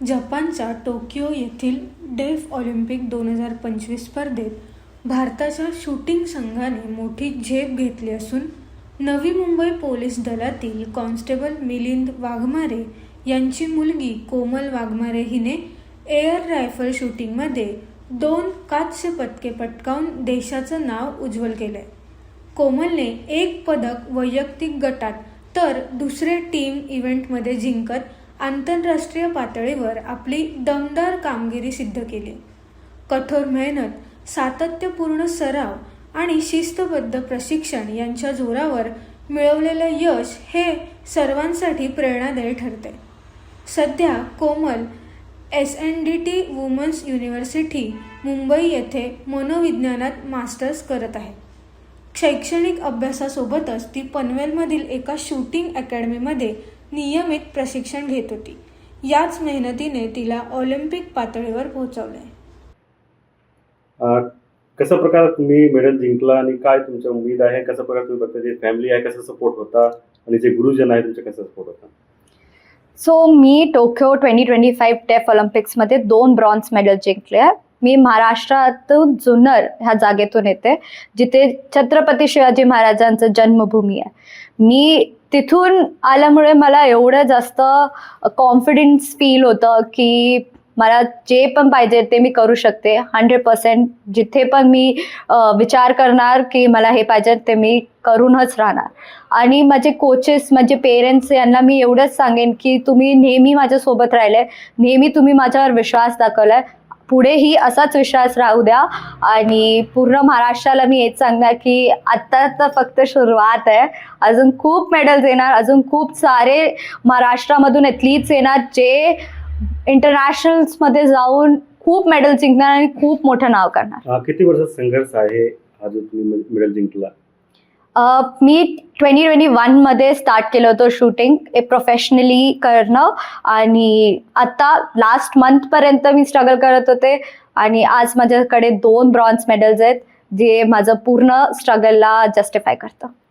जपानच्या टोकियो येथील डेफ ऑलिम्पिक 2025 स्पर्धेत भारताच्या शूटिंग संघाने मोठी झेप घेतली असून नवी मुंबई पोलीस दलातील कॉन्स्टेबल मिलिंद वाघमारे यांची मुलगी कोमल वाघमारे हिने एअर रायफल शूटिंगमध्ये 2 कांस्य पदके पटकावून देशाचं नाव उज्ज्वल केलंय. कोमलने 1 पदक वैयक्तिक गटात तर दुसरे टीम इव्हेंटमध्ये जिंकत आंतरराष्ट्रीय पातळीवर आपली दमदार कामगिरी सिद्ध केली. कठोर मेहनत, सातत्यपूर्ण सराव आणि शिस्तबद्ध प्रशिक्षण यांच्या जोरावर मिळवलेलं यश हे सर्वांसाठी प्रेरणादायी ठरते. सध्या कोमल SNDT वुमन्स युनिव्हर्सिटी मुंबई येथे मनोविज्ञानात मास्टर्स करत आहे. शैक्षणिक अभ्यासासोबतच ती पनवेलमधील एका शूटिंग अकॅडमीमध्ये नियमित प्रशिक्षण घेत होती. याच मेहनतीने तिला ऑलिम्पिक पातळीवर पोहोचवले. कशा प्रकारे तुम्ही मेडल जिंकला आणि काय तुमच्या उमेद आहे, कशा प्रकारे तुम्ही बघता, जे फॅमिली आहे कसा सपोर्ट होता आणि जे गुरुजन आहे तुमचा कसा सपोर्ट होता? सो मी टोकियो 2025 डेफ ऑलिम्पिक्समध्ये 2 ब्रॉन्झ मेडल जिंकले. मी महाराष्ट्रातून जुन्नर ह्या जागेतून येते, जिथे छत्रपती शिवाजी महाराजांचं जन्मभूमी आहे. मी तिथून आल्यामुळे मला एवढं जास्त कॉन्फिडन्स फील होतं की मला जे पण पाहिजे ते मी करू शकते. 100% जिथे पण मी विचार करणार की मला हे पाहिजे ते मी करूनच राहणार. आणि माझे कोचेस, माझे पेरेंट्स यांना मी एवढंच सांगेन की तुम्ही नेहमी माझ्यासोबत राहिले, नेहमी तुम्ही माझ्यावर विश्वास दाखवलाय, पुढेही असाच विश्वास राहू द्या. आणि पूर्ण महाराष्ट्राला मी हेच सांगणार की आत्ता तर फक्त सुरुवात आहे. अजून खूप मेडल्स येणार, अजून खूप सारे महाराष्ट्रामधून ॲथलीट्स येणार जे इंटरनॅशनल्समध्ये जाऊन खूप मेडल जिंकणार आणि खूप मोठं नाव करणार. किती वर्षाचा संघर्ष आहे हा जो तुम्ही मेडल जिंकला? मी 2021 मध्ये स्टार्ट केलं होतं शूटिंग हे प्रोफेशनली करणं, आणि आता लास्ट मंथपर्यंत मी स्ट्रगल करत होते. आणि आज माझ्याकडे 2 ब्रॉन्झ मेडल्स आहेत जे माझं पूर्ण स्ट्रगलला जस्टिफाय करतं.